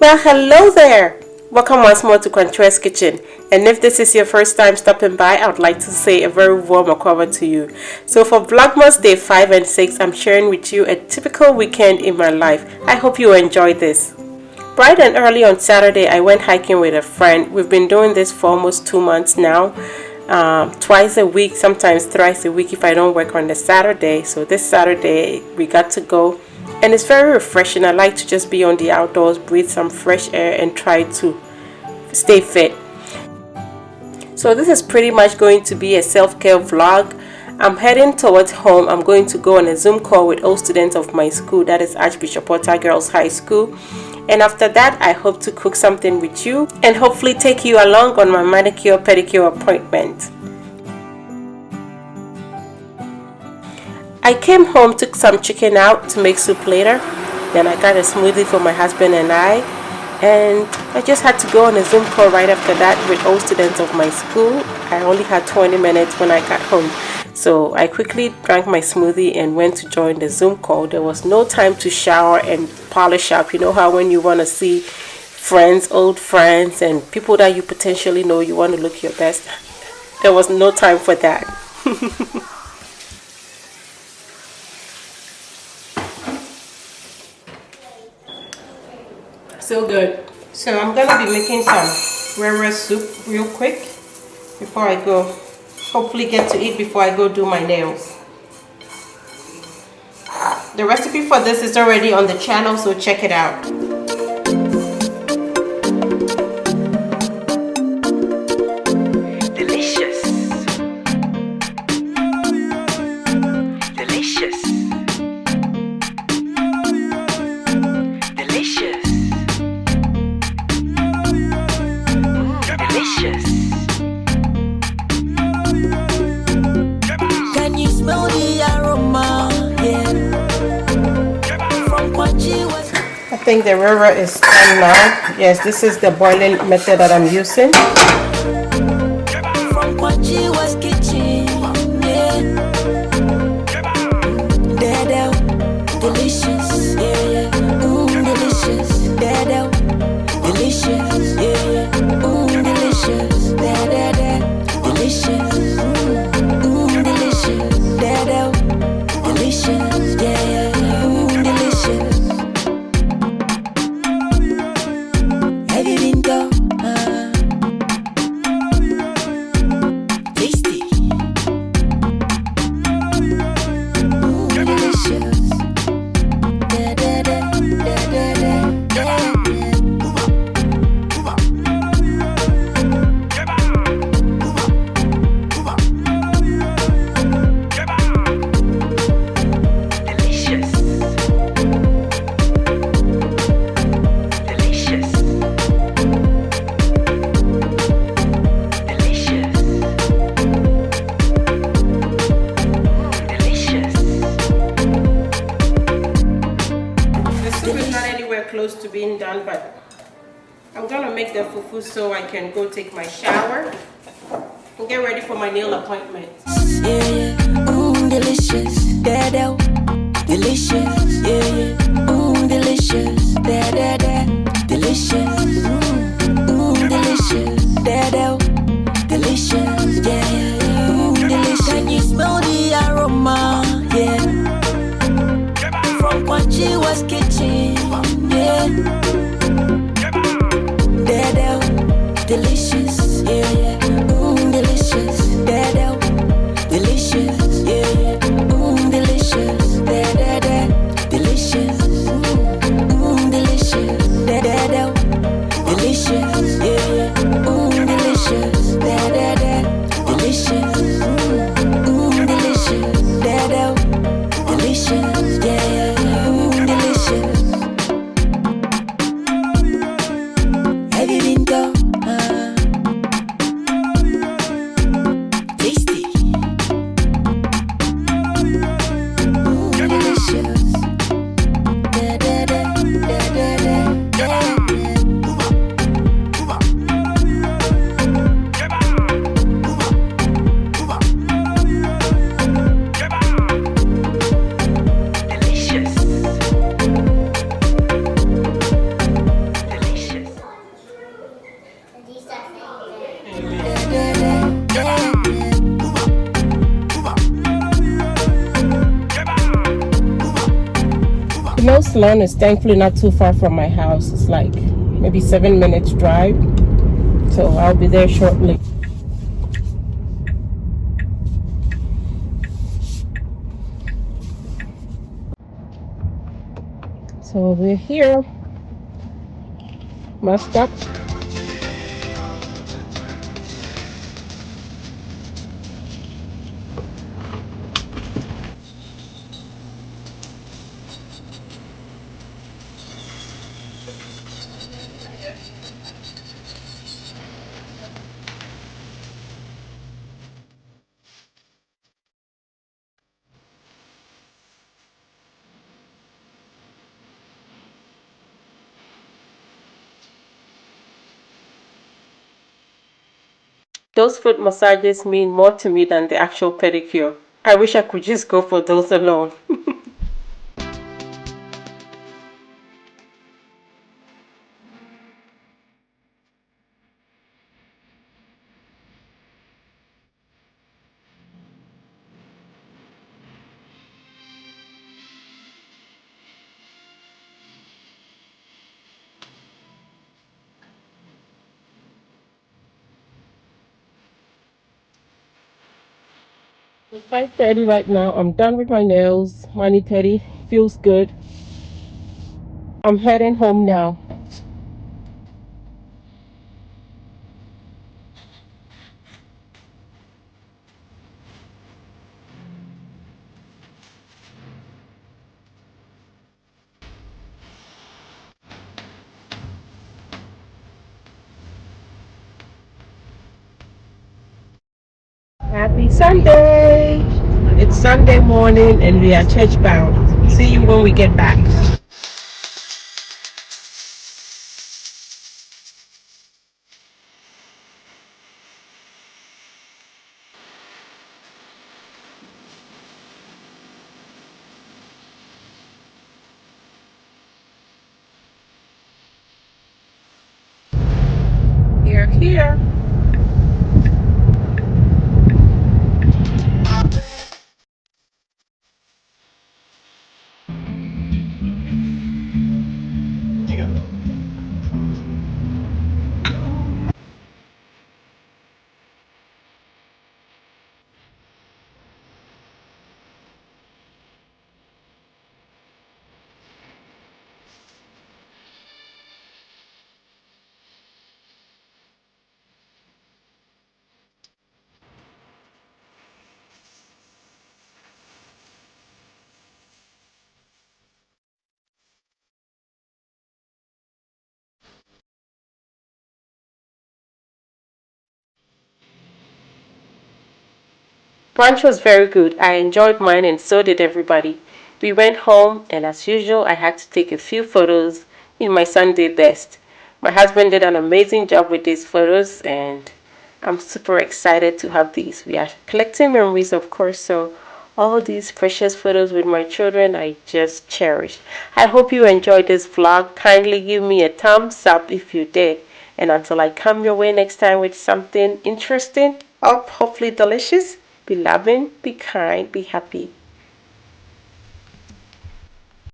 Well, hello there! Welcome once more to Quantra's Kitchen. And if this is your first time stopping by, I would like to say a very warm welcome to you. So for Vlogmas Day 5 and 6, I'm sharing with you a typical weekend in my life. I hope you enjoy this. Bright and early on Saturday, I went hiking with a friend. We've been doing this for almost 2 months now. Twice a week, sometimes thrice a week if I don't work on the Saturday. So this Saturday, we got to go. And it's very refreshing. I like to just be on the outdoors, breathe some fresh air and try to stay fit. So this is pretty much going to be a self-care vlog. I'm heading towards home. I'm going to go on a Zoom call with all students of my school, that is Archbishop Porter Girls High School. And after that, I hope to cook something with you and hopefully take you along on my manicure pedicure appointment. I came home, took some chicken out to make soup later. Then I got a smoothie for my husband and I just had to go on a Zoom call right after that with all students of my school. I only had 20 minutes when I got home. So I quickly drank my smoothie and went to join the Zoom call. There was no time to shower and polish up. You know how when you want to see friends, old friends, and people that you potentially know, you want to look your best. There was no time for that. So good. So I'm going to be making some rare soup real quick before I go. Hopefully get to eat before I go do my nails. The recipe for this is already on the channel, so check it out. Delicious. Delicious. Delicious. Delicious. Can you smell the aroma? Yeah. From what you was. I think the river is done now. Yes, this is the boiling method that I'm using. From what you was kitchen. Yeah. Dada. Delicious. Yeah, yeah. Delicious. Dada. Delicious. Yeah, yeah. Delicious. Dada. Delicious. Delicious. Dada. Delicious. Yeah, yeah. Delicious. Have you been go? Tasty. Delicious. Da da da da da da da. Delicious. Delicious. Delicious. Delicious. The soup is not anywhere close to being done, but I'm going to make the fufu so I can go take my shower and get ready for my nail appointment. Yeah, yeah. Delicious. Dada. Delicious. Yeah, yeah. Delicious. Dada. Delicious. Delicious. Dada. Delicious. Yeah, yeah. Delicious. Can you smell the aroma? Yeah. From what you was kitchen. Yeah. Dada. Delicious. Yeah, yeah. Delicious. Dada. Delicious. Yeah, yeah. Delicious. Dada. Delicious. Delicious. Dada. Delicious. Yeah, yeah. Delicious. Dada. Delicious. Delicious. Dada. Delicious. Yeah, yeah. Delicious. Have you been go? salon is thankfully not too far from my house. It's like maybe 7 minutes drive. So I'll be there shortly. So we're here. Messed up. Those foot massages mean more to me than the actual pedicure. I wish I could just go for those alone. It's 5:30 right now. I'm done with my nails. Mani Teddy feels good. I'm heading home now. Happy Sunday! It's Sunday morning and we are church bound. See you when we get back. You're here. Brunch was very good. I enjoyed mine and so did everybody. We went home and as usual I had to take a few photos in my Sunday best. My husband did an amazing job with these photos and I'm super excited to have these. We are collecting memories of course, so all these precious photos with my children I just cherish. I hope you enjoyed this vlog. Kindly give me a thumbs up if you did. And until I come your way next time with something interesting or hopefully delicious, be loving, be kind, be happy.